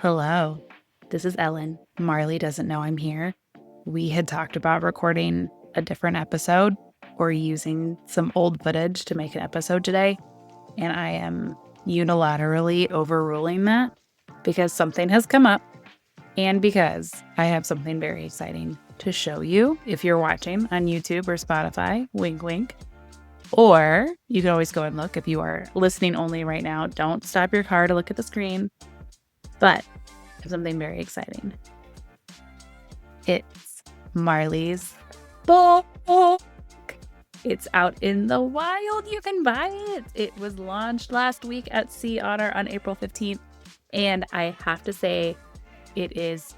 Hello, this is Ellen. Marley doesn't know I'm here. We had talked about recording a different episode or using some old footage to make an episode today, and I am unilaterally overruling that because something has come up and because I have something very exciting to show you if you're watching on YouTube or Spotify, wink wink. Or you can always go and look if you are listening only right now. Don't stop your car to look at the screen. But I have something very exciting. It's Marley's book. It's out in the wild. You can buy it. It was launched last week at Sea Otter on April 15th. And I have to say, it is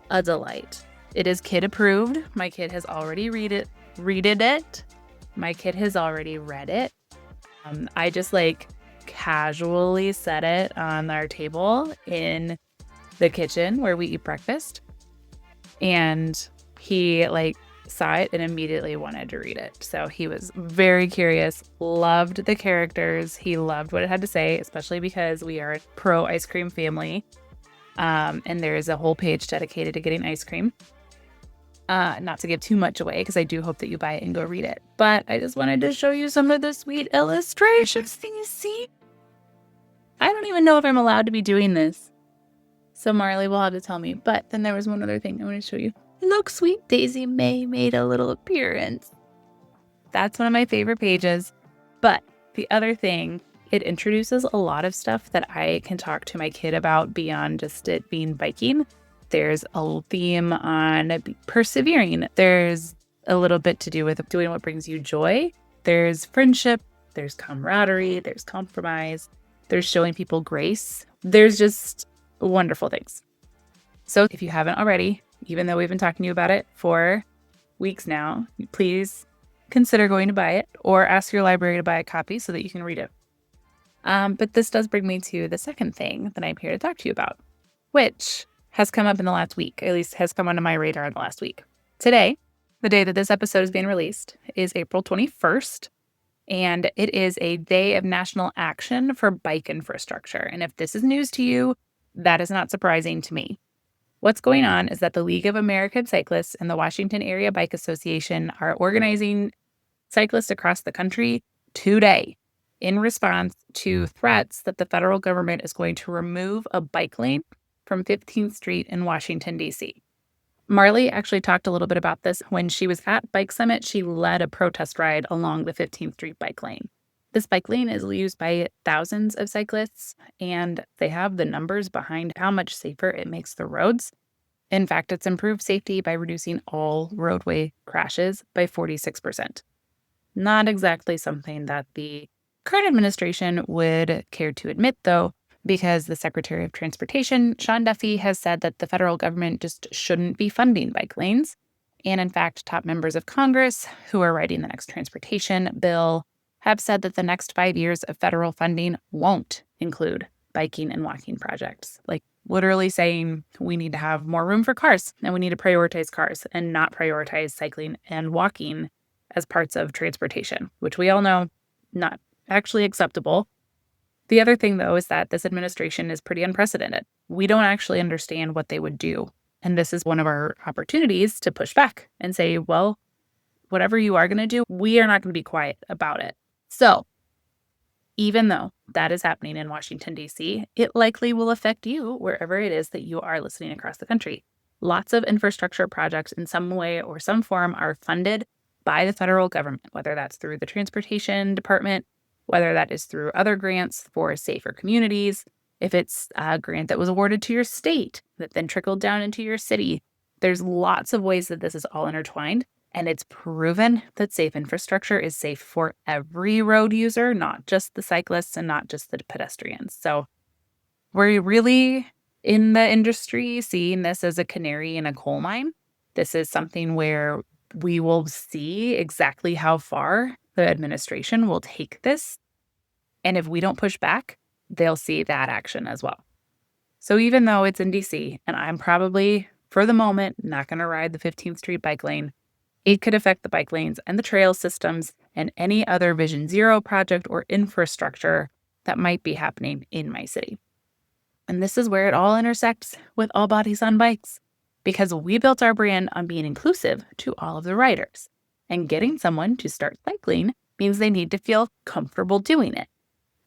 a delight. It is kid approved. My kid has already read it. My kid has already read it. I just casually set it on our table in the kitchen where we eat breakfast. And he saw it and immediately wanted to read it. So he was very curious, loved the characters. He loved what it had to say, especially because we are a pro ice cream family. And there is a whole page dedicated to getting ice cream. Not to give too much away, because I do hope that you buy it and go read it. But I just wanted to show you some of the sweet illustrations. Can you see? I don't even know if I'm allowed to be doing this. So Marley will have to tell me. But then there was one other thing I want to show you. Look, sweet Daisy May made a little appearance. That's one of my favorite pages. But the other thing, it introduces a lot of stuff that I can talk to my kid about beyond just it being biking. There's a theme on persevering. There's a little bit to do with doing what brings you joy. There's friendship. There's camaraderie. There's compromise. There's showing people grace. There's just wonderful things. So if you haven't already, even though we've been talking to you about it for weeks now, please consider going to buy it or ask your library to buy a copy so that you can read it. But this does bring me to the second thing that I'm here to talk to you about, which has come up in the last week, at least has come onto my radar in the last week. Today, the day that this episode is being released, is April 21st, and it is a day of national action for bike infrastructure. And if this is news to you, that is not surprising to me. What's going on is that the League of American Cyclists and the Washington Area Bike Association are organizing cyclists across the country today in response to threats that the federal government is going to remove a bike lane from 15th Street in Washington, D.C. Marley actually talked a little bit about this when she was at Bike Summit. She led a protest ride along the 15th Street bike lane. This bike lane is used by thousands of cyclists, and they have the numbers behind how much safer it makes the roads. In fact, it's improved safety by reducing all roadway crashes by 46%. Not exactly something that the current administration would care to admit, though, because the Secretary of Transportation, Sean Duffy, has said that the federal government just shouldn't be funding bike lanes. And in fact, top members of Congress who are writing the next transportation bill have said that the next 5 years of federal funding won't include biking and walking projects. Literally saying we need to have more room for cars and we need to prioritize cars and not prioritize cycling and walking as parts of transportation, which we all know not actually acceptable. The other thing, though, is that this administration is pretty unprecedented. We don't actually understand what they would do. And this is one of our opportunities to push back and say, well, whatever you are going to do, we are not going to be quiet about it. So even though that is happening in Washington, D.C., it likely will affect you wherever it is that you are listening across the country. Lots of infrastructure projects in some way or some form are funded by the federal government, whether that's through the transportation department, whether that is through other grants for safer communities, if it's a grant that was awarded to your state that then trickled down into your city. There's lots of ways that this is all intertwined, and it's proven that safe infrastructure is safe for every road user, not just the cyclists and not just the pedestrians. So we're really in the industry seeing this as a canary in a coal mine. This is something where we will see exactly how far the administration will take this. And if we don't push back, they'll see that action as well. So even though it's in DC, and I'm probably, for the moment, not going to ride the 15th Street bike lane, it could affect the bike lanes and the trail systems and any other Vision Zero project or infrastructure that might be happening in my city. And this is where it all intersects with All Bodies on Bikes, because we built our brand on being inclusive to all of the riders. And getting someone to start cycling means they need to feel comfortable doing it.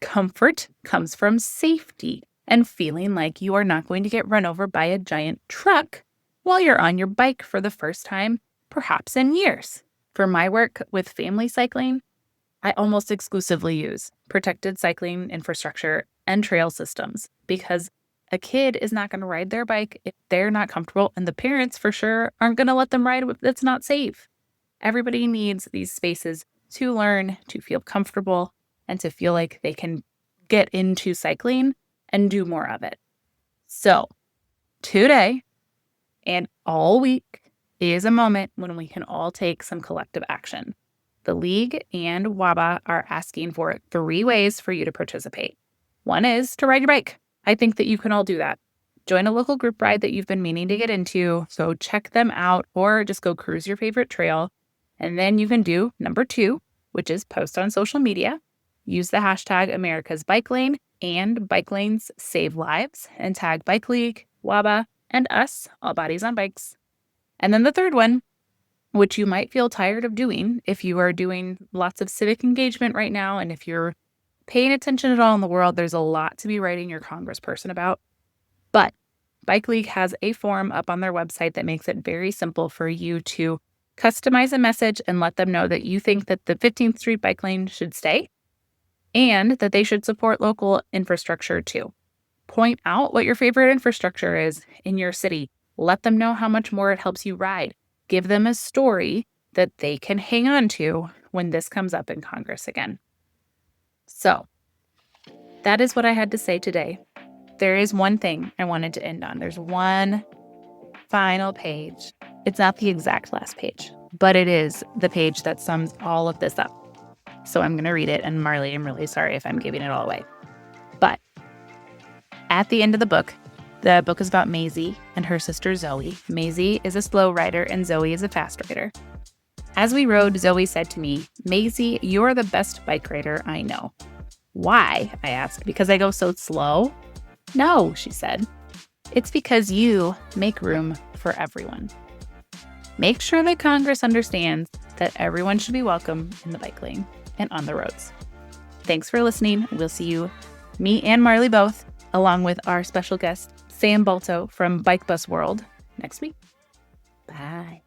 Comfort comes from safety and feeling like you are not going to get run over by a giant truck while you're on your bike for the first time, perhaps in years. For my work with family cycling, I almost exclusively use protected cycling infrastructure and trail systems because a kid is not going to ride their bike if they're not comfortable, and the parents for sure aren't going to let them ride if it's not safe. Everybody needs these spaces to learn, to feel comfortable, and to feel like they can get into cycling and do more of it. So today and all week is a moment when we can all take some collective action. The League and WABA are asking for 3 ways for you to participate. One is to ride your bike. I think that you can all do that. Join a local group ride that you've been meaning to get into, so check them out or just go cruise your favorite trail. And then you can do number 2, which is post on social media. Use the hashtag America's Bike Lane and Bike Lanes Save Lives and tag Bike League, WABA, and us, All Bodies on Bikes. And then the third one, which you might feel tired of doing if you are doing lots of civic engagement right now. And if you're paying attention at all in the world, there's a lot to be writing your congressperson about. But Bike League has a form up on their website that makes it very simple for you to customize a message and let them know that you think that the 15th Street bike lane should stay and that they should support local infrastructure too. Point out what your favorite infrastructure is in your city. Let them know how much more it helps you ride. Give them a story that they can hang on to when this comes up in Congress again. So that is what I had to say today. There is one thing I wanted to end on. There's one final page. It's not the exact last page, but it is the page that sums all of this up. So I'm going to read it. And Marley, I'm really sorry if I'm giving it all away. But at the end of the book is about Maisie and her sister Zoe. Maisie is a slow rider and Zoe is a fast rider. As we rode, Zoe said to me, "Maisie, you're the best bike rider I know." "Why?" I asked. "Because I go so slow?" "No," she said. "It's because you make room for everyone." Make sure that Congress understands that everyone should be welcome in the bike lane and on the roads. Thanks for listening. We'll see you, me and Marley both, along with our special guest, Sam Balto from Bike Bus World, next week. Bye.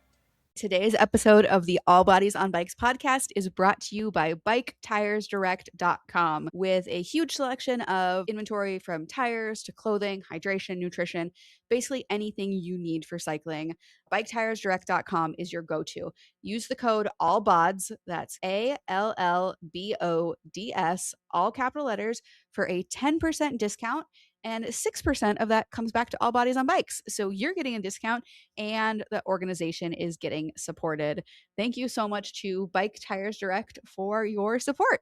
Today's episode of the All Bodies on Bikes podcast is brought to you by BikeTiresDirect.com with a huge selection of inventory from tires to clothing, hydration, nutrition, basically anything you need for cycling. BikeTiresDirect.com is your go-to. Use the code ALLBODS, that's ALLBODS, all capital letters, for a 10% discount. And 6% of that comes back to All Bodies on Bikes. So you're getting a discount and the organization is getting supported. Thank you so much to Bike Tires Direct for your support.